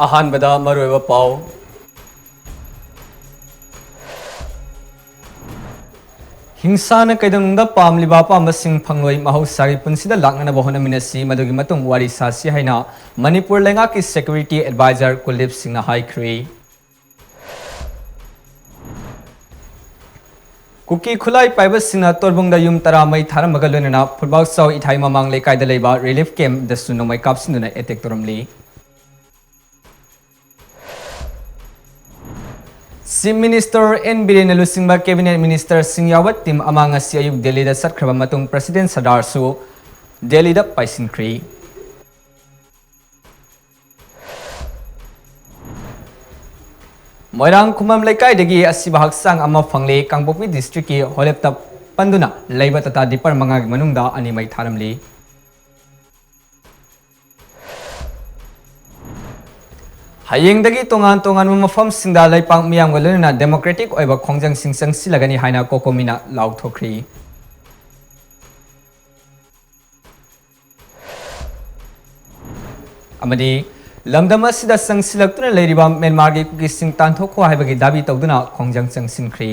ꯑꯍꯥꯟꯕꯗ ꯃꯔꯨꯑꯣꯏꯕ ꯄꯥꯎ ꯍꯤꯡꯁꯥꯅ ꯀꯩꯗꯧꯅꯨꯡꯗ ꯄꯥꯝꯂꯤꯕ ꯑꯄꯥꯝꯕꯁꯤꯡ ꯐꯪꯂꯣꯏ ꯃꯍꯧꯁꯥꯒꯤ ꯄꯨꯟꯁꯤꯗ ꯂꯥꯛꯅꯅꯕ ꯍꯣꯠꯅꯃꯤꯟꯅꯁꯤ ꯃꯗꯨꯒꯤ ꯃꯇꯨꯡ ꯋꯥꯔꯤ ꯁꯥꯁꯤ ꯍꯥꯏꯅ ꯃꯅꯤꯄꯨꯔ ꯂꯩꯉꯥꯛꯀꯤ ꯁꯦꯀ꯭ꯌꯨꯔꯤꯇꯤ ꯑꯦꯗꯚꯥꯏꯖꯔ ꯀꯨꯜꯗꯤꯞ ꯁꯤꯡꯅ ꯍꯥꯏꯈ꯭ꯔꯦ꯫ ꯀꯨꯀꯤ ꯈꯨꯠꯂꯥꯏ ꯄꯥꯏꯕꯁꯤꯡꯅ ꯇꯣꯔꯕꯨꯡꯗ ꯌꯨꯝ 10 ꯃꯩ ꯊꯥꯔꯝꯕꯒ ꯂꯣꯏꯅꯅ ꯐꯨꯠꯕꯥꯜꯆꯥꯎ ꯏꯊꯥꯏ ꯃꯃꯥꯡ ꯂꯩꯀꯥꯏꯗ ꯂꯩꯕ ꯔꯤꯂꯤꯐ ꯀꯦꯝꯞꯗꯁꯨ ꯅꯣꯡꯃꯩ ꯀꯥꯞꯁꯤꯟꯗꯨꯅ ꯑꯦꯇꯦꯛ ꯇꯧꯔꯝꯂꯤ꯫ ꯆꯤꯐ ꯃꯤꯅꯤꯁꯇꯔ ꯑꯦꯟ ꯕꯤꯔꯦꯟꯅ ꯂꯨꯆꯤꯡꯕ ꯀꯦꯕꯤꯅꯦꯠ ꯃꯤꯅꯤꯁꯇꯔꯁꯤꯡ ꯌꯥꯎꯕ ꯇꯤꯝ ꯑꯃ ꯉꯁꯤ ꯑꯌꯨꯛ ꯗꯦꯜꯂꯤꯗ ꯆꯠꯈ꯭ꯔꯕ ꯃꯇꯨꯡ ꯄ꯭ꯔꯁꯤꯗꯦꯟꯠ ꯁꯔꯗꯥꯔꯁꯨ ꯗꯦꯜꯂꯤꯗ ꯄꯥꯏꯁꯤꯟꯈ꯭ꯔꯦ꯫ ꯃꯣꯏꯔꯥꯡ ꯈꯨꯃꯝ ꯂꯩꯀꯥꯏꯗꯒꯤ ꯑꯁꯤꯕ ꯍꯛꯆꯥꯡ ꯑꯃ ꯐꯪꯂꯦ꯫ ꯀꯥꯡꯄꯣꯛꯄꯤ ꯗꯤꯁꯇ꯭ꯔꯤꯛꯀꯤ ꯍꯣꯂꯦꯞꯇ ꯄꯟꯗꯨꯅ ꯂꯩꯕ ꯇꯥꯇꯥ ꯗꯤꯄꯔ 5ꯒꯤ ꯃꯅꯨꯡꯗ 2 ꯃꯩ ꯊꯥꯔꯝꯂꯤ꯫ ꯍꯌꯦꯡꯗꯒꯤ ꯇꯣꯉꯥꯟ ꯇꯣꯉꯥꯟꯕ ꯃꯐꯝꯁꯤꯡꯗ ꯂꯩꯄꯥꯛ ꯃꯤꯌꯥꯝꯒ ꯂꯣꯏꯅꯅ ꯗꯦꯃꯣꯀ꯭ꯔꯦꯇꯤꯛ ꯑꯣꯏꯕ ꯈꯣꯡꯖꯪꯁꯤꯡ ꯆꯪꯁꯤꯜꯂꯒꯅꯤ ꯍꯥꯏꯅ ꯀꯣꯀꯣꯃꯤꯅ ꯂꯥꯎꯊꯣꯛꯈ꯭ꯔꯤ꯫ ꯑꯃꯗꯤ ꯂꯝꯗꯝ ꯑꯁꯤꯗ ꯆꯪꯁꯤꯜꯂꯛꯇꯨꯅ ꯂꯩꯔꯤꯕ ꯃ꯭ꯌꯥꯟꯃꯥꯔꯒꯤ ꯀꯨꯀꯤꯁꯤꯡ ꯇꯥꯟꯊꯣꯛꯈꯣ ꯍꯥꯏꯕꯒꯤ ꯗꯥꯕꯤ ꯇꯧꯗꯨꯅ ꯈꯣꯡꯖꯪ ꯆꯪꯁꯤꯟꯈ꯭ꯔꯤ꯫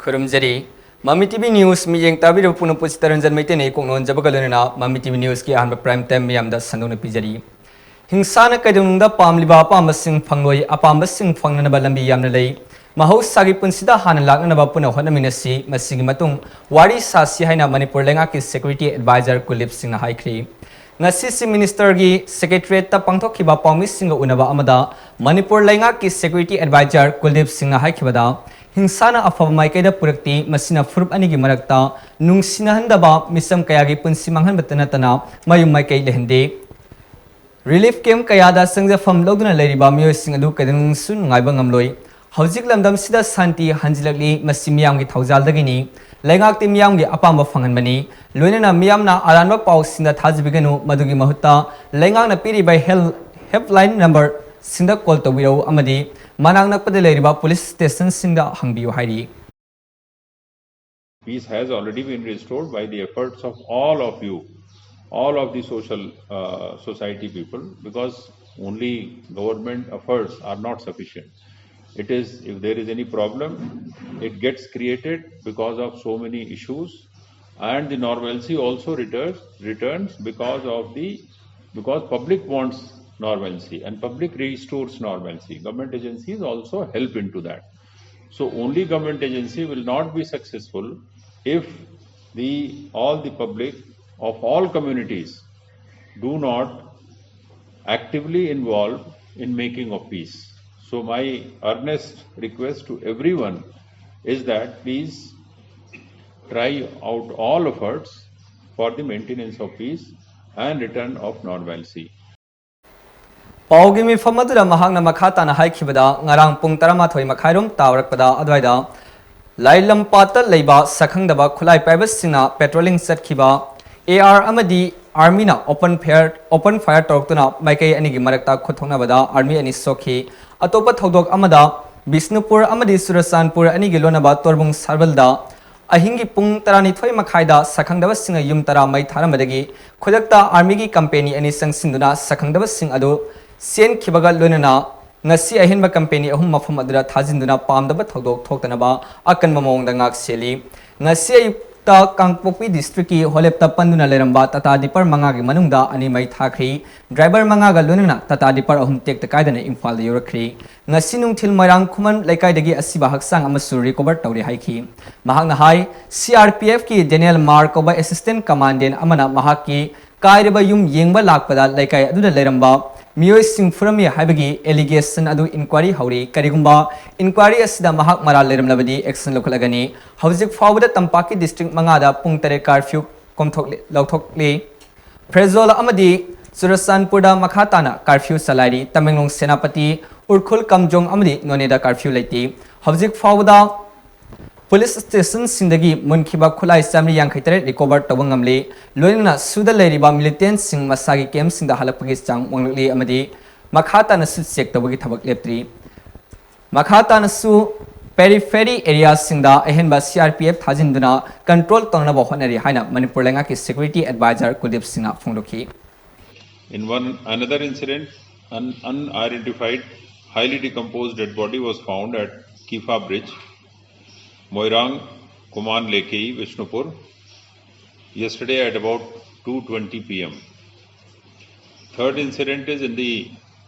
खुरुमजरी ममी टीवी न्यूज मियेंग ताबिर पुनः पुछि तरंजन मैते ने कोनोन जबगलना ममी टीवी न्यूज की अहम प्राइम टाइम मियामदा संदोन पिजरी हिंसाना कैदुंगदा पामलिबा अपामबसिंग फंगलोई अपामबसिंग फंगनबा लंबी यामना लई महौसागी पुनसिदा हाना लाकनबा पुनः होनमिनसी मसिगी मतुंग वारी सासी हाइना मणिपुर लेंगाकी सिक्योरिटी एडवाइजर कुलदीप सिंह हाइख्री ngasi minister gi secretariat ta pangthokhiba paumi singa unaba amada manipur lainga ki security advisor kuldip singha haikibada हिंसाना अफब माइकैदा पुरक्ति मसिना फुरुप अनिगी मरक्ता नुंगसिनहंदबा मिसम कयागी पुंसि मांगहनबतनतना मयुम माइकै लेहंदे रिलीफ कैम्प कयादा संजफम लौदुना लैरिबा मियोइसिंग अदु कैदनुंगसु नुंगाइबा ngamloi हौजिक लमदम सिदा शांति हंजिलकली मसि मियामगी थौजालदगिनी लैंगाक्ति मियामगी अपाम्बा फंगनबनी लोइनना मियामना अरानबा पाउसिंदा थाजिबिगनु मदुगी महत्ता लैंगाकना पिरिबा हेल्पलाइन नंबर सिंदा कॉल तौबिरौ अमदी मनांग नकपदे लैरिबा पुलिस स्टेशन सिंदा हंगबियो हाइरी Peace has already been restored by the efforts of all of you, all of the society people, because only government efforts are not sufficient. It is, if there is any problem, it gets created because of so many issues, and the normalcy also returns because public wants normalcy and public restores normalcy. Government agencies also help into that. So only government agency will not be successful if all the public of all communities do not actively involve in making of peace. So my earnest request to everyone is that please try out all efforts for the maintenance of peace and return of normalcy. पाउगी मिफम अदुदा महांगना मखाताना हाइखिबदा ngarang pung 12 मखाइरोम तावरकपदा अद्वाइदा लाइलमपाता लैबा सखंगदबा खुलाई पाइबसिंगना पेट्रोलिंग चटखिबा AR अमदी आर्मीना ओपन फायर तौरक्तुना माइकै अनिगी मरक्ता खुथोंगनबदा आर्मी अनि सोखी अतोपा थौदोक अमदा बिष्णुपुर अमदी सुरसानपुर अनिगी लोनबा तोरबुंग सर्वलदा अहिंगी पुंग 12 मखाइदा सखंगदबसिंग युम 10 मै थारमदगी खुदक्ता आर्मीगी कंपनी अनि संगसिंदुना सखंगदबसिंग अदु सेन खिबगा लोनना ngasi ahinba company ahum mafam adura thajinduna pamdaba thodok thoktanaba akanba mawongda ngak seli ngasi ayukta kangpokpi district ki holepta panduna leramba tata dipar 5 gi manungda ani mai thakri driver 5 ga lonana tata dipar ahum tekta kaidana imphal yorakri ngasi nungthil moirang khuman laikai dagi asiba haksang amasu recover tawri haiki mahakna hai CRPF ki Daniel Markova assistant commandant amana mahaki kairiba yum yengba lakpada laikai aduda leramba मियोइ सिंग फुरमी हाइबगी allegation अदु inquiry हौरी करिगुंबा inquiry असिदा महाक मरा लेरमलबदी action लौखलगनी हौजिक फावदा तंपाकी district मंगादा पुंग 3 curfew कोमथोक लौथोकले फ्रेजोल अमदी सुरसानपुरदा मखाताना curfew सलाइरी Tamenglong सेनापति उर्खुल कमजोंग अमदी नोनेदा curfew लेती हौजिक फावदा police station sindagi munkiba khulai samri yang khaitere recover tawangam le loina suda leriba militant sing masagi camp sinda halapagi chang wangli amadi makhata na su check tawagi thabak leptri makhata na su periphery areas singda ahenba CRPF thajinduna control tongna bo honari haina Manipur lenga ki security advisor Kuldeep Singha phongdoki. In another incident, an unidentified, highly decomposed dead body was found at Kifa Bridge, Moirang, Kuman Lekei, Vishnupur, yesterday at about 2:20 p.m. Third incident is in the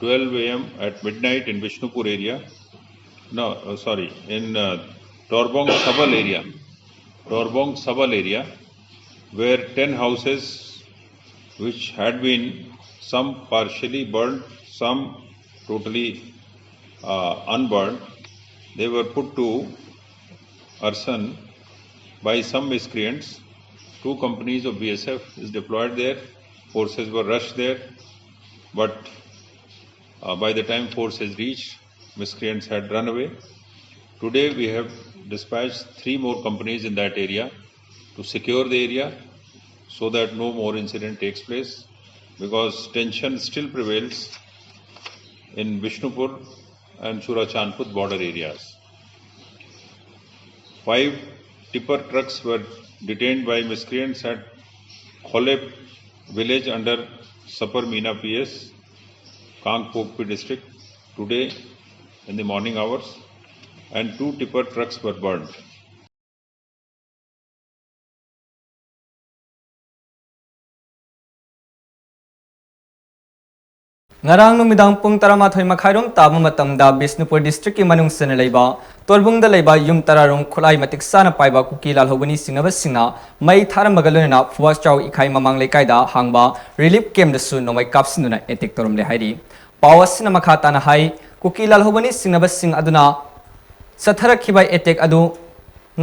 12 a.m. at midnight in Vishnupur area. In Torbong Sabal area, where 10 houses which had been some partially burned, some totally unburned, they were put to arson by some miscreants. 2 companies of BSF is deployed there, forces were rushed there, but by the time forces reached, miscreants had run away. Today we have dispatched 3 more companies in that area to secure the area so that no more incident takes place, because tension still prevails in Vishnupur and Surachandpur border areas. 5 tipper trucks were detained by miscreants at Kholep village under Sapar Meena PS, Kangpokpi district today in the morning hours, and 2 tipper trucks were burned. Ngarang numidang pung taramathoi makhairom taba matamda Bishnupur district ki manung sena leiba torbungda leiba yum tararong khulai matik sana paiba kuki lalhobani singnaba singna mai tharamaga loina fuwas chaw ikhai mamang lekai da hangba relief camp da su nomai kapsinuna etik torom le hairi pawasina makhata na hai kuki lalhobani singnaba sing aduna satharakhiba etek adu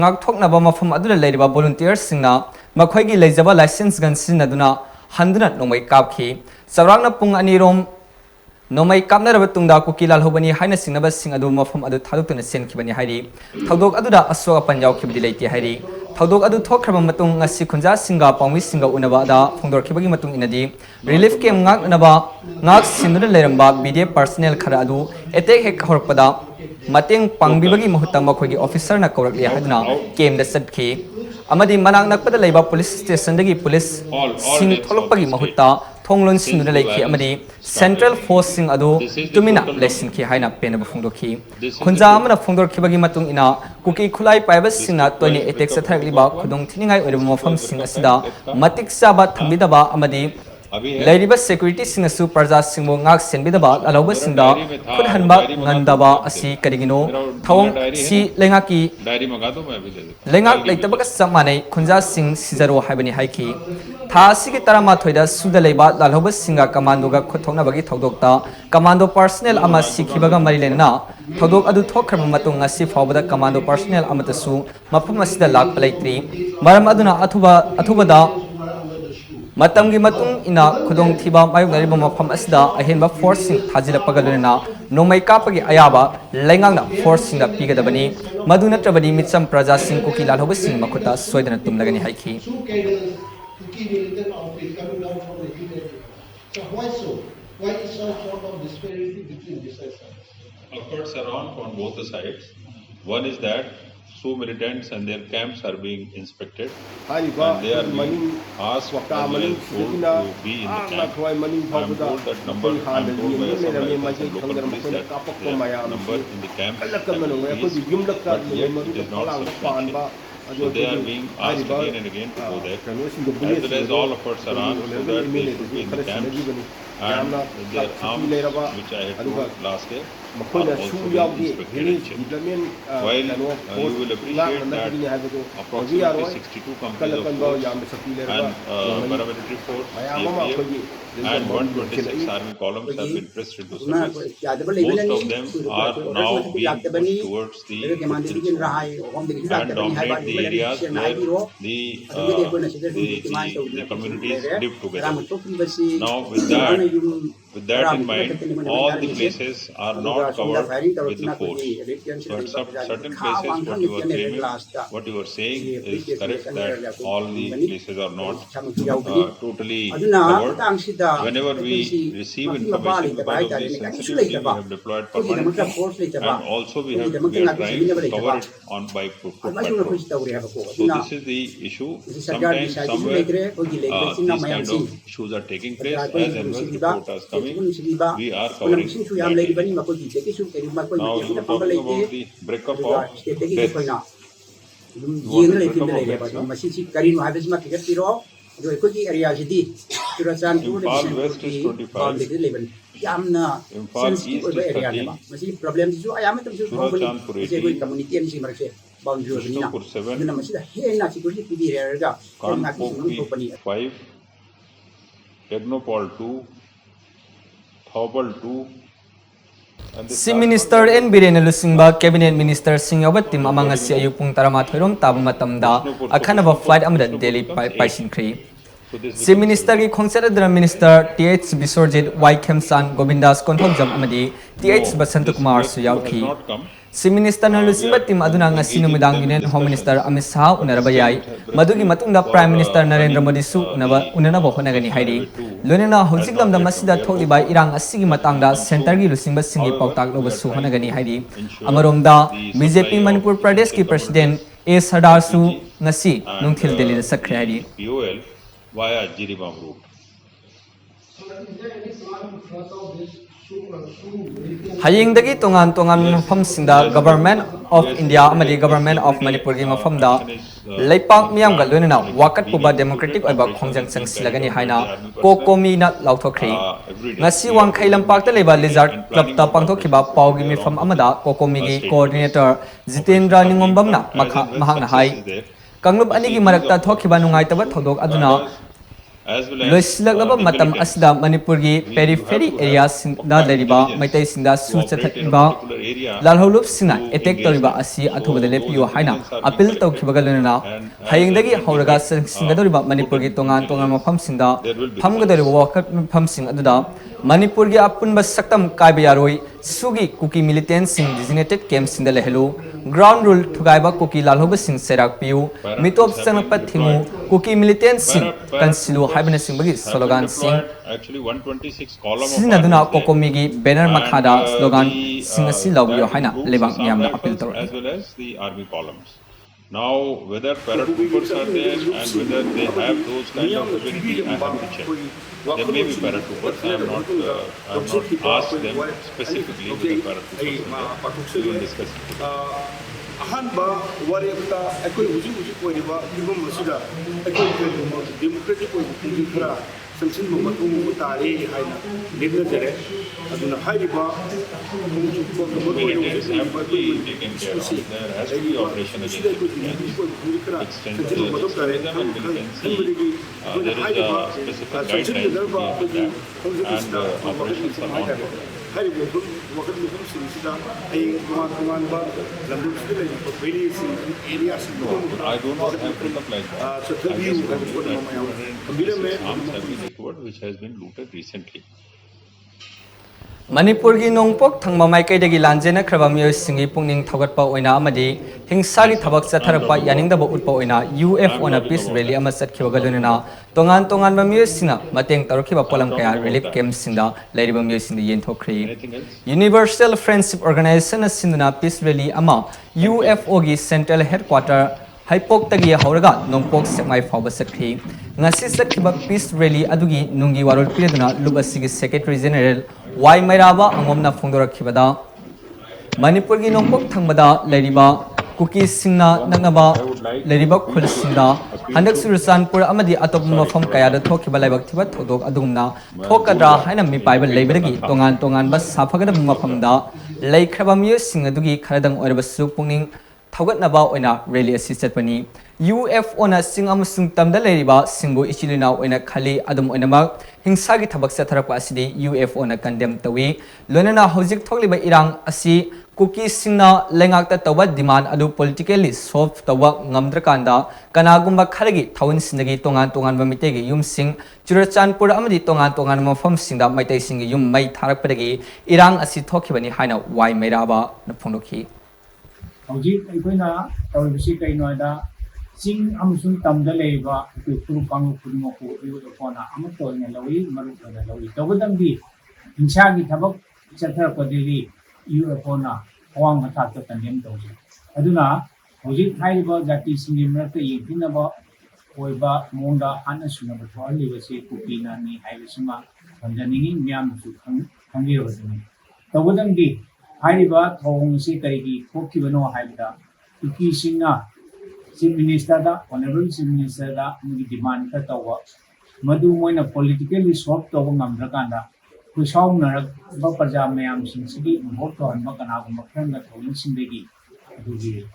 ngakthoknaba mafam aduna leiriba volunteers singna makhoigi leijaba license gan sinaduna handuna nomai kapkhi sabrangna pung anirom nomai kapna tungda kuki lalhobani haina singnaba sing adu mafam adu thadukna senkibani hairi thodok aduda aswa panjaw khibdi leiti hairi thodok adu thokhraba matung ngasi khunja singa pawmi singa unaba da phongdor khibagi matung inadi relief camp ngak sinuna leramba BDF personnel khara adu etek hek horpada mateng pangbibagi muhutta makhogi officer na kawrakli haduna camp da satki amadi manang nakpada leiba police station dagi police sing tholokpagi mahutta thonglon sinuna leikhi amadi central force sing adu tumina lesson ki haina penaba phongdokhi khunja amana phongdor khibagi matung ina kuki khulai paibas singna toini attack sathakliba khudong thiningai oirba mafam sing asida matik saba thambidaba amadi Lairiba security singasu parja singbo ngak senbidaba alauba singda khudhanba ngandaba asi karigino thawong si lengaki lengak leitaba samanai khunja sing sizaro haibani haiki tha sigi tarama thoida suda leiba lalauba singa commando ga khothongna bagi thodokta commando personnel ama sikhibaga marilena thodok adu thokhrama matung ngasi fawbada commando personnel amatasu mafam asida lak palaitri maram aduna athubada matamgi matung ina khudong thiba mayunariba mafam asida ahenba force sing thajila pagaluna nomai kapagi ayaba lengangna force singa pigadabani maduna trabadi mitsam praja sing kuki lalhoba sing makhuta soidana tumlagani haiki why is some sort of disparity between these sides? Efforts are on both the sides. One is that so militants and their camps are being inspected, and they are being asked as well as told to be in the camp. I am told that number, I am told by some local police that their number in the camp has increased, but yet it is not substantial. So they are being asked again and again to go there. As well as all efforts are on so that they should be in the camps, and their arms, which I had told last year, are also being inspected and checked. While you will appreciate that approximately 62 companies of force and paramilitary force, APF, and 126 army columns have been pressed into service. Most of them are now being pushed towards the foothill zone and dominate the areas where the communities live together. Now, with that in mind, all the places are not covered with the force. So at certain places, what you are saying is correct, that all the places are not totally covered. Whenever we receive information because of the sensitivity, we have deployed permanently, and also we are trying to cover it on by foot patrol. So this is the issue. Sometimes somewhere these kind of issues are taking place. As and when report is coming, we are covering that area. Now you were talking about the breakup of deaths. Imphal West is 25, Imphal East is 13, Surachandpur 18, Vishnupur 7, Kanpokpi 5, Tegnopal 2, Thobal 2, and the Si Minister N. Birena Lusingba Cabinet Minister Singh Tim among a CIU Pung Taramathurum Tabumatamda, a kind of a flight amid daily Paisin Cree. Si Minister ki Consider Minister TH Bisorjit Y Kemsan Govindas Konthomjam Amadi TH Basantukumar Suyauki. Si Minister Nalusimba Tim Aduna Sinumidang Union Home Minister Amit Shah Unarabayai, Madugi Matunda Prime Minister Narendra Modi Su Unanabo Honagani Haidi, Lunina Hojiklam the Masida Toli by Irang Asigi Matanga, Centergi Lusimba Singi Pautak over Su Honagani Haidi, Amaromda, BJP Manipur Pradesh ki President A. Sardar Su Nasi, Nuntil Delhi Secretary. POL via Jiribam route. Hayingdagi tongan mafam sinda Government of India amadi Government of Manipur gi mafamda leipak miyam ga loinana wakat puba democratic oiba khongjang changsilagani haina kokomi na lauthokri ngasi wangkhai lampak ta leba lizard club ta pangthokiba paugi mifam amada kokomi gi coordinator Jitendra Ningombam na mahangna hai kanglub ani gi marakta thokiba nungai taba thodok aduna Loislagaba matam asda Manipur gi periphery areas da leriba maitai sinda su chathatba lalholup sina attack toriba asi athuba de lepiyo haina appeal tawkhibaga lenana hayingdagi hauraga singadoriba Manipur gi tongan mafam sinda phamgadoriba wakat mafam sing aduda Manipur gi apunba saktam kaibiyaroi sugi kuki militant sing designated camps in the lehelu ground rule thugaiba kuki lalhoba sing serak piu mitop sanapat thimu kuki militant sing kansilu haibana sing bagi slogan sing actually 126 column sinaduna kokomi gi banner makhada slogan sing asi lawyo haina lebang yamna appeal tor as well as the army columns. Now, whether paratroopers are there and whether they have those kind of ability, I have to check. There may be paratroopers. I have not asked them specifically whether paratroopers are there. We will discuss it today. अहंबा वरेबता अकोई उजी कोइबा दिबम मसिदा अकोई democratic कोइ खरा संसन मतुम तारे हाइना लेगना जरे अदुना हाइबा Militaries have to be taken care of. There has to be operation against extended terrorism and militancy. There is a specific guidelines behind that, and operations are ongoing. I do not have breakup like that. I just know that arms have been recovered, which has been looted recently. Manipur gi nongpok thangma maikai dagi lanjena khraba miyoi singi pungning thogatpa oina amadi hingsagi thabak chatharapa yaningdaba utpa oina UFO na peace rally ama chatkhibaga lunena tongan ba miyoi sina mateng tarokhiba polam kaya relief camp sinda leiriba miyoi sinda yenthokri Universal Friendship Organization sinduna peace rally ama UFO gi central headquarter Haipok tagi hauraga nongpok sekmai fawba sakhi ngasi sakhiba peace rally adugi nungi warol pireduna lubasigi secretary general Y Mairaba angomna phongdorakhibada Manipur gi nongpok thangbada leiriba kuki singna nangaba leiriba khul singda handak Surachandpur amadi atop mafam kaya da thokiba laibak thiba thodok adumna thokadra haina mi paiba leibadagi tongan ba safagada mafamda leikhaba miyo singadugi kharadang oiraba su pungning थौगतनबा ओइना rally असि चटपनी UFO ना सिंग अमसुंग तमदा लेरिबा सिंगबो इचिलिना ओइना खाली अदम ओइनामा हिंसा की थबक चथरपा असिदि UFO ना condemn Tawi लोनना हौजिक थोगलिबा इरांग असि कुकी सिंगना लेंगाक्ता तौबा डिमांड अदु पॉलिटिकली सॉल्व तौबा ngamdrakanda kanagumba kharagi thawin sinagi tongan tongan ba mitegi yum sing churachanpur amadi tongan tongan mafam singda maitai singi yum mai tharakpadagi irang asi thokhibani haina wai mairaba na phonokhi hojik aikoina tawbisi kainoida sing amsung tamda leiba puru pangu purmo ko iwo kona amato ina lawi maru na lawi tawdambi insha gi thabak chathar padili UFO na awang mata to tandem tawji aduna hojik hairiba jati singi mrakta yintinaba oiba monda ana sunaba thawali basi kupina ni haibisima thanjaningi myam su khangirobadini tawdambi hairiba thong si karigi thokibano haibida kuki singna Chief Minister da Honorable Chief Minister da mugi demand ta tawa madu moina politically solve tawa ngamdrakanda kusaw narak ba praja mayam singsigi vote to anba kana ko makhan da thawin sindegi adugi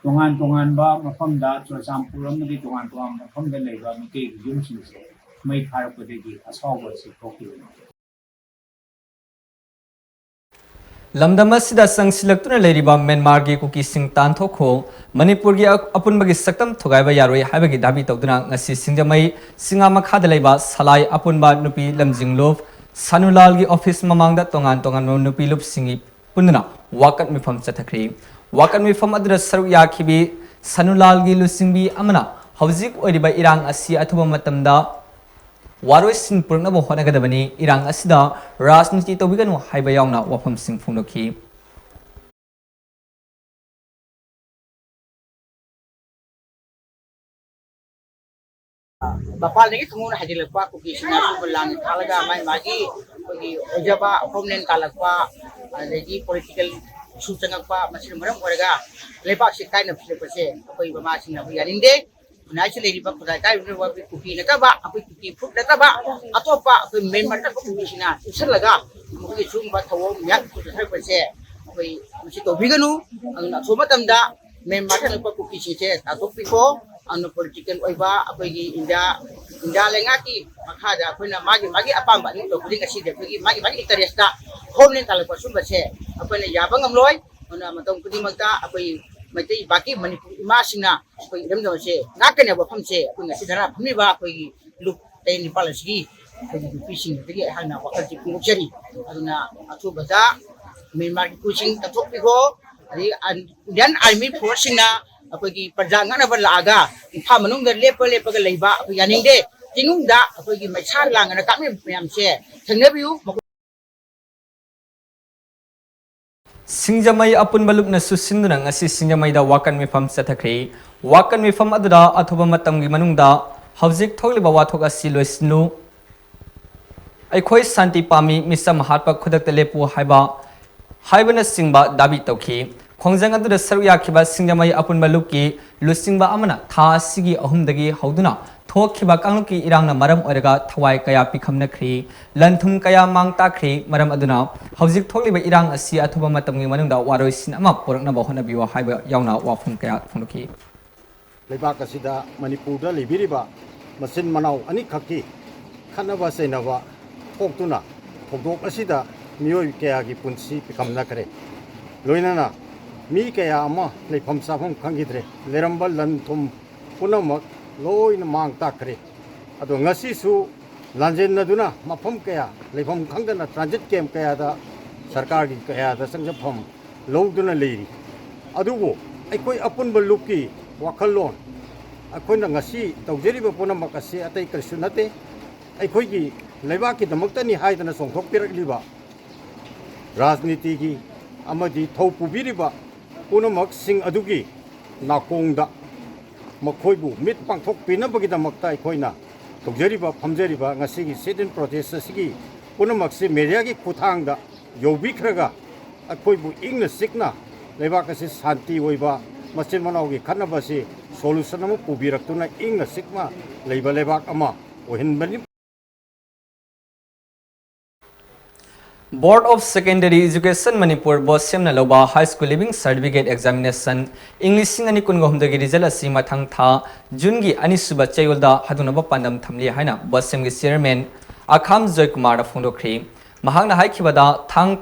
tongan ba mafam da churchampur amadi tongan mafam da leiba mike yum singse mai tharapodegi asaw ba si thoki लमदम असिदा संगसिलक्तुना लेरिबा Myanmar गी कुकी सिंग तानथोखो मणिपुर गी अपुनबगी सकतम थुगाइबा यारोय हाइबगी दाबी तौदुना ngasi सिंगजमै सिंगा मखादा लेबा सलाइ अपुनबा नुपी लमजिंगलोफ सानुलाल गी ऑफिस ममांगदा तोंगान तोंगान नुपी लुप सिंगी पुनना वाकत मिफम चथखरि वाकत मिफम अदर सरुक याखिबी सानुलाल गी लुसिंबी अमना हौजिक ओरिबा इरांग असि अथुबा मतमदा वारोय सिन पुरनबो होनागदबनी इरांग असिदा राजनीति तौबिगनु हाइबा यावना वाफम सिंग फुंगनोखि Bapal lagi semua hadir lepas kuki sinar belang talaga mai magi kuki ojaba opponent kalakwa lagi political isu tengakwa masih merem warga lepas sikai na pise pise koi bama sina bu yarinde nasi lagi pak kudai kai udah wabi kuki nak ba apa kuki food nak ba atau apa koi main marta kuki sinar usir laga kuki cuma tahu yak kudai pise koi masih tahu biganu nak semua tanda main marta lepas kuki sih atau piko ano political oiba akogi India lengaki makada akoina magi apamba ni to kuding asi de magi interest da homeland talakwa sumba se akoina yabang amloi ona matong kuding magta akoi maitai baki Manipuri ima singna akoi remdo se nakane ba phamse akoina sidara phami ba akoi look tai ni palasi akoi fishing tegi hana wakati pungchari aduna atu baza Myanmar ki kuching tatok piko Indian army force na अखोगी प्रजांगन अब लागा इफा मनुंग the लेप लेबा यानिंग दे तिंगुंग दा अखोगी मैछा लांगन कामे ma'am से थंगनेबियु सिंगजमै अपुन बलुपना सुसिंदुना ngasi सिंगजमैदा वाकन मिफम चथखरि वाकन मिफम अदुदा अथुबा मतमगी मनुंगदा हौजिक थोगलिबा वाथोक असि लोइसिनु अखोई शांति पामी मिसम हाटपा खुदकते लेपु हाइबना सिंगबा दाबी तौखि खोंजंग अदुदा सरुक याखिबा सिंगजमै अपुन बलुपकी लुसिंगबा अमना था सिगी अहुमदगी हौदुना थोखिबा कांगलुकी इरांगना मरम ओरगा थवाई कया पिखमनख्रि लंथुम कया मांग ताख्रि मरम अदुना हौजिक थोगलिबा इरांग असि अथुबा मतमगी मनुंगदा वारोय सिन अमा पोरकनबा होनबिवा हाइबा यावना वाफुम कया फुंदुखि लेबाक असिदा मणिपुरदा लिबिरिबा मसिन मनाव अनि खक्की खनबा सेनबा थोक्तुना थोदोक असिदा मियोय कयागी पुंसी पिखमनख्रे लोइनाना मी कया अमा लेफम साफम खंगिद्रे लेरंबा लंथुम पुनमक लोइन मांग ताख्रे अदो ngasisu lanjennaduna mafam kaya leifam khangdana transit camp kaya da sarkar gi kaya da sangjapam loduna leiri adugo aikoi apun balukki wakhallon akoina ngasi tawjeriba punamak ase atai krisu nate aikoi gi leiba ki damakta ni haidana songthok pirakliba rajniti gi amadi thopubiriba punamak sing adugi nakongda मखोइबु मिट पांथोक पिनबगी दमक्ता अखोइना तौजरिबा फमजरिबा ngasiगी सिटिन protest सिगी पुनमक्सि मेडियागी खुथांगदा योबिखरगा अखोइबु इंगना सिकना लेबाकसि शांति ओइबा मसिन मनावगी खनबसि solution अम पुबिरक्तुना इंगना सिकमा लेबा लेबाक अमा ओहिनबनि Board of Secondary Education Manipur Bosem na loba High School Living Certificate Examination English ani kun gom dagi result asi mathang tha June gi ani suba chayolda hadunaba pandam thamli haina Bosem gi chairman Akham Joy Kumar da phongdokri mahangna haikibada thang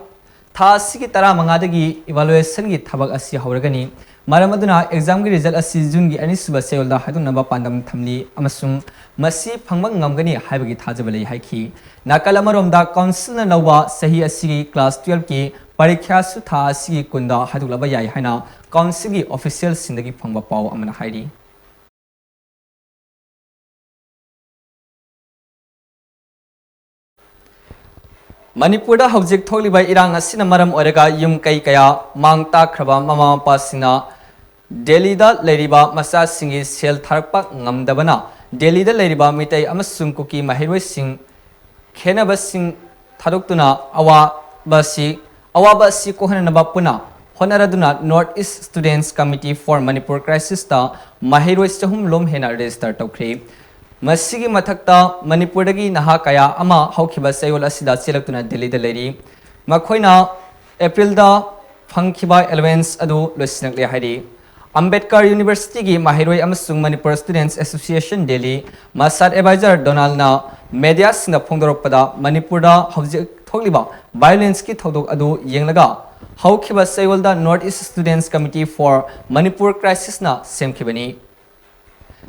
tha sigi tara manga dagi evaluation gi thabak asi hawragani Maramaduna exam gi result asi June gi ani suba chayolda hadunaba pandam thamli amasung masi phangmang ngamgani haibagi thajabali haiki Nakalamaromda council na lawa sahi asigi class 12 ki parikya su tha asigi kunda hadulaba yai haina council gi official sindagi phangba paw amana hairi Manipurda hojik tholiba irang asina maram orega yum kai kaya mangta khraba mama mapa sina Delhi da leiriba masa singi sel tharpak ngamdabana Delhi da leiriba mitai amasung kuki mahiroi sing Kenabasing Tadukuna Awabasi Kohana Puna Honaraduna Northeast Students Committee for Manipur Crisis ta Mahiro Stahum Lom Hena register Tokre Masigi Matakta Manipuragi Naha Kaya Ama Haukiba Sayol Asida Selactuna Delhi the Lady Makoina April da Funkiba Elements Adu Lusinakli Hari Ambedkar University gi Mahiroi Amasung Manipur Students Association Delhi Masad Advisor Donald na media sina phongdorokpada Manipurda hojik tholiba violence ki thodok adu yenglaga haukiba sayolda Northeast Students Committee for Manipur Crisis na semkhibani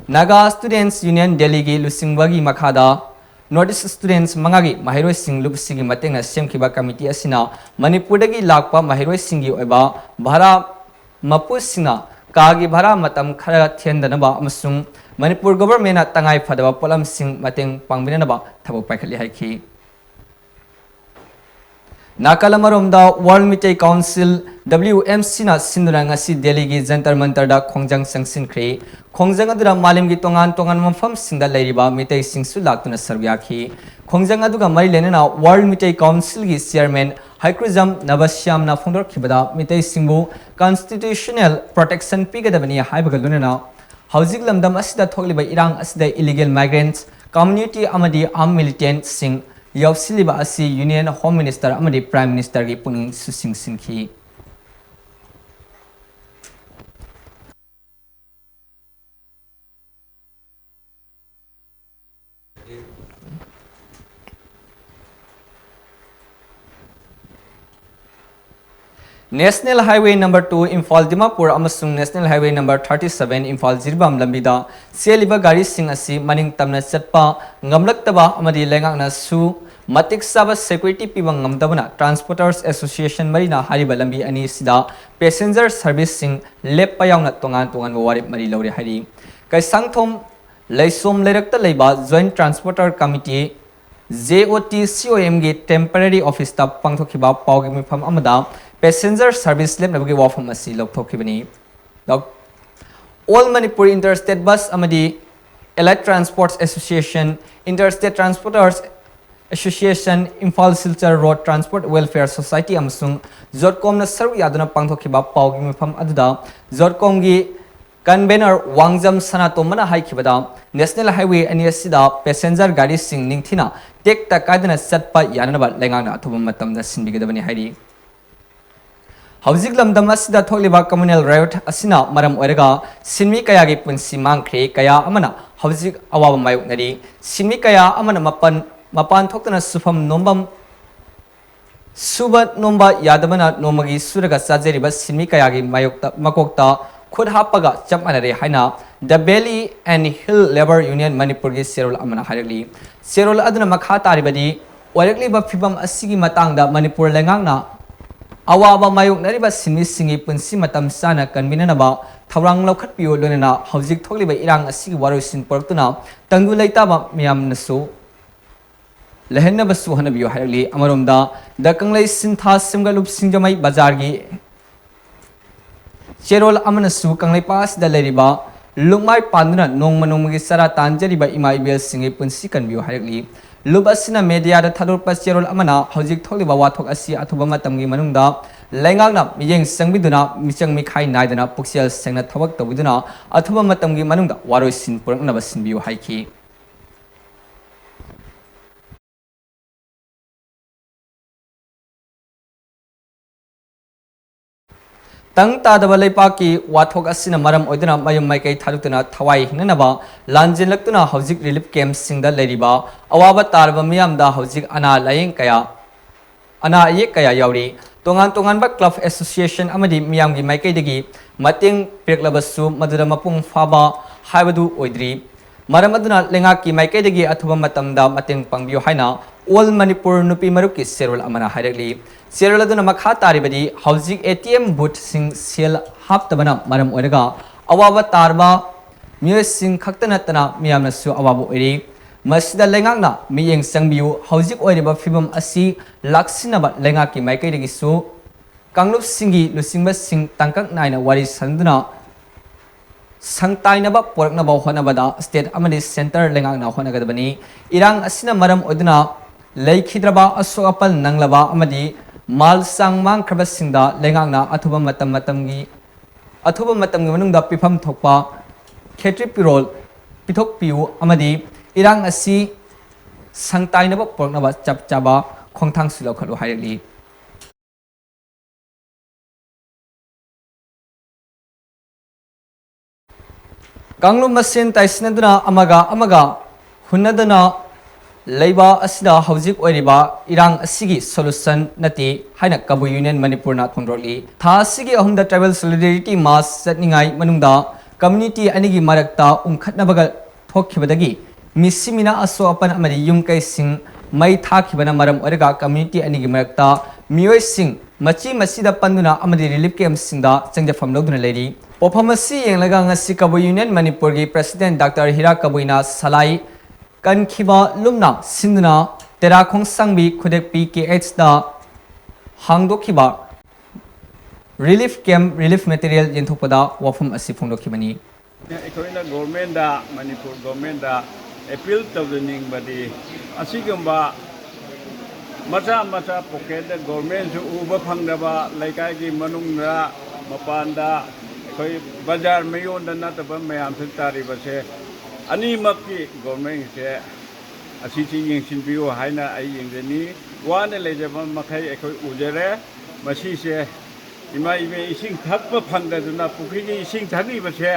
Naga Students Union Delhi gi lusingbagi makhada Northeast Students mangagi mahiroi sing lupsigi matengna semkhiba committee asina Manipurdagi lakpa mahiroi singi oiba bhara mapusina Kagi bhara matam khara thiendanaba amasung Manipur government na tangai phadaba polam sing mateng pangbinanaba thabok paikhali haiki Nakalamaromda World Mitai Council WMC na sinduna ngasi Delhi gi Jantar Mantar da khongjang sangsin khre khongjang adura malim gi tongan mafam singda leiriba mitai singsu laktuna sarbyakhi khongjang aduga mari lenena World Mitai Council gi chairman Haikrizam Navasyam na phongdor khibada mitai singbu constitutional protection pigadabani haibagalunena Housing Lamdam Asida Togliba Irang Asida illegal migrants, community Amadi armed militant Singh, Yausiliba Asi Union Home Minister Amadi Prime Minister Puning Susing Sinki. National Highway number 2 Imphal Dimapur amasung National Highway number 37 Imphal Jirbam lambida seliba gari sing asi maning tamna chatpa ngamlaktaba amadi lengakna su matik saba security pibang ngamdabana Transporters Association marina hariba lambi ani sida passenger service sing leppa yauna tongan warip mari lawri hari kai sangthom leisom leirakta leiba Joint Transporter Committee JOTCOM gi temporary office ta pangthokiba pawgi mifam amada passenger service lem nabagi wafam asi lokthokibani All Manipur Interstate Bus amadi Allied Transports Association Interstate Transporters Association Imphal Silchar Road Transport Welfare Society amasung Zotcom na saru yaduna pangthokiba pawgi mifam aduda Zotcom gi convener Wangjam Sanato mana haikibada National Highway ani asida passenger gari sing ningthina tekta kadana satpa yanaba lengana athubam matamda sinbigadabani hairi Housing Lamdam Asida Toliba Communal Riot Asina Maram Orega Sinmi Kayagi Punsi Mankre Kaya Amana Housing Awa Mayuk Nari Sinmi Kaya Amana Mapan Tokana Sufam Nombam Suba Nomba Yadamana Nomagi Suraga Sajeriba Sinmi Kayagi Mayukta Makokta Khud Hapaga Chamanare Haina The Belly and Hill Labor Union Manipurgi Serol Amana Harili Serol Adana Makhata Ribadi Warekli Bafibam Asigi Matangda Manipur Lengangna Awaba Mayuk Nariba Sini Singi Punsi Matam Sana Kanminanaba Tawrang Lokat Pio Lunana Housing Toliba Irang Asigi Warusin Portuna Tangu Laitaba Miam Nasu Lehena Basu Hanabio Harili Amarumda Dakanglay Sintha Simgalup Sinjamai Bazargi Cherol Amanasu Kanglay Pas da Leriba Lumai Pandana Nong Manumagi Sara Tanjariba Ima Ibel Singi Punsi Kanbio Harili Lubasina media da Tador Pascherol Amana Housing Toliba Watok Asi Atubama Tamgi Manunda Langana Miyang Sangbiduna Michang Mikai Naidana Puxial Sangna Tabak Tawiduna Atubama Tamgi Manunda Warosin Purang Nabasin Bio Haiki tang tadaba leipaki wathok asina maram oidana mayum maikai thalutuna thawai hinanaba lanjinlaktuna hojik relief camp singda leriba awaba tarba miyamda hojik ana layeng kaya ana ye kaya yauri tongan tongan ba club association amadi miyamgi maikai degi mating peklabasu madura mapung faba haibadu oidri maram aduna lengaki maikai degi athuba matamda mating pangbiyo haina all manipur nupi maruki serul amana hairekli serul aduna makha taribadi hojik atm booth sing sel haptabana maram oiraga awaba tarba miyo sing khaktanatana miyamna su awabu oiri masida lengakna miyeng sangbiyu hojik oiriba fibam asi laksinaba lengaki maikai degi su kanglup singi lusingba sing tangkak naina wari sanduna sangtainaba poraknaba honabada state amani center lengakna honagadabani irang asina maram oduna leikidraba asokapal nanglaba amadi mal sangmang krabasingda lengakna athuba matamgi manungda pifam thokpa khetri pirol pithok piu amadi irang asi sangtainaba poraknaba chapchaba khongthang silo khalu hairli Kanglu masin taisinaduna amaga hunaduna leiba asida hojik oiriba irang asigi solution nati haina kabu union manipurna thongroli tha asigi ahumda tribal solidarity mass satningai manungda community anigi marakta umkhatnabaga thokhibadagi misimina aso apan amari yumkai sing mai thakibana maram oiraga community anigi marakta miyoi sing machi masida panduna amadi relief camp singda changjafam loduna leri Popamasi yang laga ngasi kabu union Manipur gi President Dr. Hira Kabuina Salai kan khiba lumna sinduna tera khong sangbi khudek PKH da hangdo khiba relief camp relief material yenthopada wafum asi phongdo khibani Ekoina government da Manipur government da appeal to the ning badi asigamba macha pocket da government ju uba phangdaba laikai gi manungna mapanda koi bazar mayon da nataba mayam se tari base ani makki government se asi chi yengsin biu haina ai yengdeni wane lejaba makai ekoi ujere masi se ima ibe ising thakpa phangda duna pukhi gi ising thagi base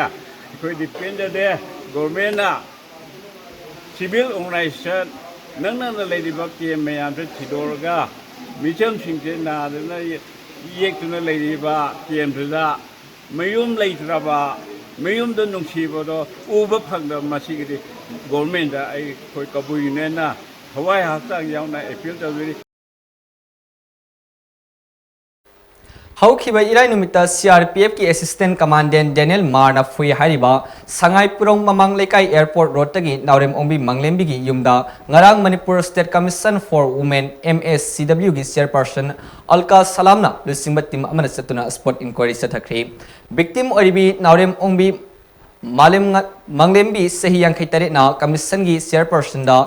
ekoi depend de government na civil organization nangna lediba ki mayam se thidorga micham singje na duna yek tuna lediba km da mayum leitraba mayum da nungsibodo uba phangda masigidi government da ai koi kabu union na hawai hasang yauna appeal tawiri Haukiba irai numita CRPF ki assistant commandant Daniel Marna fui hariba sangai purong mamang lekai airport road tagi naurem ombi manglembi gi yumda ngarang Manipur State Commission for Women MSCW gi chairperson Alka Salamna lusingba tim amana satuna spot inquiry sathakri victim oribi naurem ombi malem manglembi sahi yankhai tare na commission gi chairperson da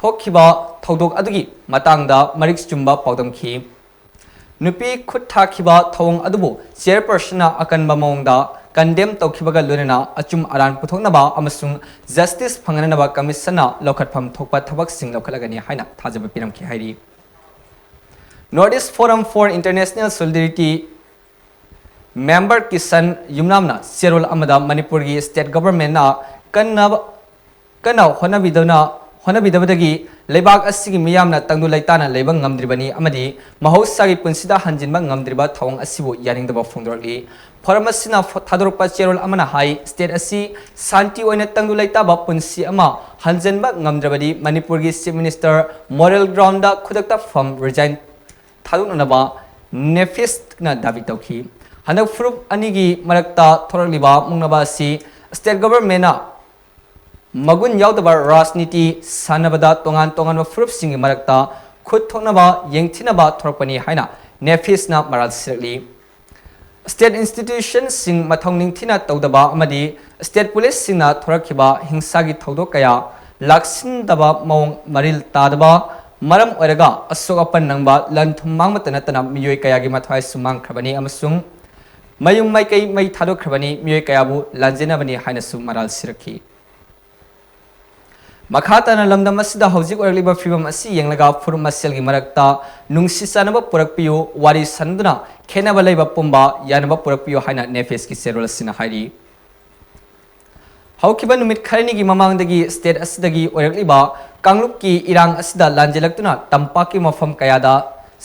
thokhiba thodok adugi matangda marik chumba paudamkhi Nupi khut thakiba thawng adubu chairperson na akanba mawngda condemn tawkhibaga lunena achum aran puthoknaba amasung justice phanganaba commission na lokhatpham thokpa thabak sing lokhalagani haina thajaba piramki hairi Northeast Forum for International Solidarity member Kisan Yumnamna Serul Amada Manipur gi state government na kana honabidabadagi leibak asigi miyamna tangdu laitana leiba ngamdribani amadi mahausagi punsida hanjinba ngamdriba thawng asibu yaningdaba phongdorli pharmasina thadorpa cherol amana hai state asi santi oina tangdu laitaba punsi ama hanjinba ngamdrabadi Manipur gi chief minister moral ground da khudakta from resign thadunaba nefist na davi tawki hanak frup anigi marakta thoraliba mungnaba si state government na Magun yaudaba rajniti sanabada tongan frup singi marakta khut thoknaba yengthinaba thorpani haina nefis na maral sirli state institution sing mathong ningthina tawdaba amadi state police singna thorakhiba hingsagi thodok kaya laksin daba mawng maril tadaba maram oiraga asok apan nangba lanthum mangmatana tana miyoi kaya gi mathwai sumang khabani amasung mayum maikai mai thadok khabani miyoi kaya bu lanjena bani haina sum maral sirakhi Makhatana lamdam asida hojik orliba freedom asi yenglaga furum masel gi marakta nungsi sanaba purakpiyo wari sanduna khenaba leiba pumba yanaba purakpiyo haina nefes ki serol sina hairi haukiba numit kharani gi mamangdagi state asidagi orliba kanglup ki irang asida lanjelaktuna tampaki mafam kayada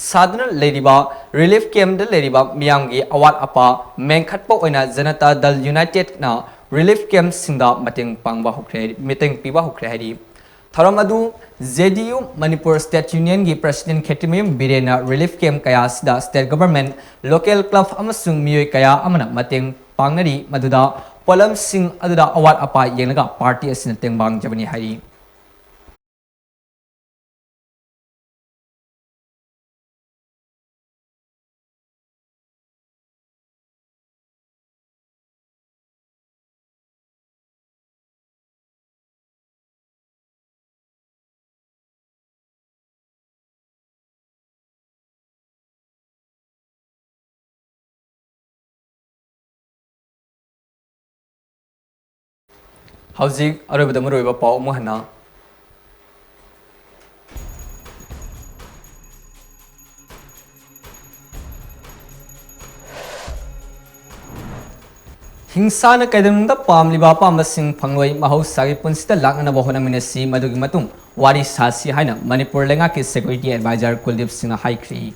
sadna leriba relief camp da leriba miyamgi awat apa mengkhatpa oina janata dal united na relief camp singda mateng pangba hokre meeting piba hokre hari tharamadu JDU Manipur State Union gi president Khetimim Birena relief camp kaya sida state government local club amasung miyoi kaya amana mateng pangnari maduda polam sing aduda awat apa yenglaga party asina tengbang jabani hari Hauzik arabada maroiba pau mohana Hingsana kaidamda pamliba pamasing pangloi mahosagi punsita lakna bahona minasi madugi matung wari sasi haina Manipur lenga ki security advisor Kuldip Singh haikri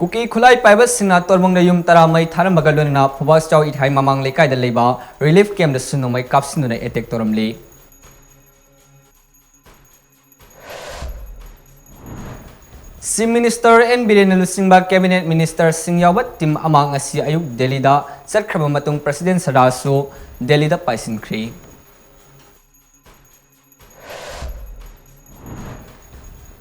Kuki khulai paiba singna torbongda yum tara mai tharam bagalona phobas chaw ithai mamang lekai da leiba relief camp da suno mai kapsinuna attack toramli Sim Minister N. Birena Lusingba Cabinet Minister Singh Yawat Tim Amang Asi Ayuk Delhi da Sarkhaba Matung President Sadasu Delhi da Paisin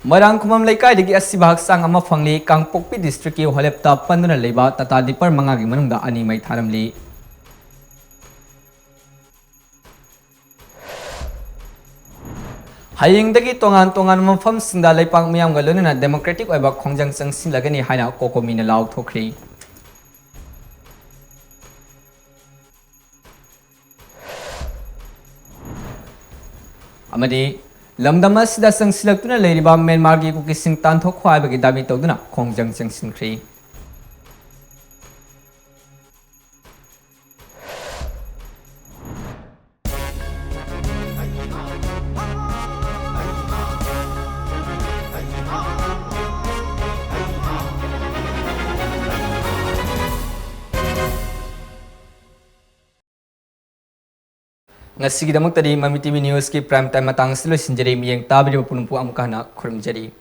Marang kumam laikai digi asibahak sang ama fangli Kangpokpi district ki holepta panduna leba tata dipar mangagi manungda ani mai tharamli Hayingdagi tongan mafam singda leipang miyam galonina democratic oiba khongjang changsin lagani haina kokomina law thokri Amadi lamdama sida sangsilaktuna leiriba Myanmar gi kukising tanthok khwaibagi dabi tawduna khongjang changsinkhri Ngasi gidamak tadi Mami TV News ki prime time matang silo sinjari miyang tabiri punumpu amukana khurumjari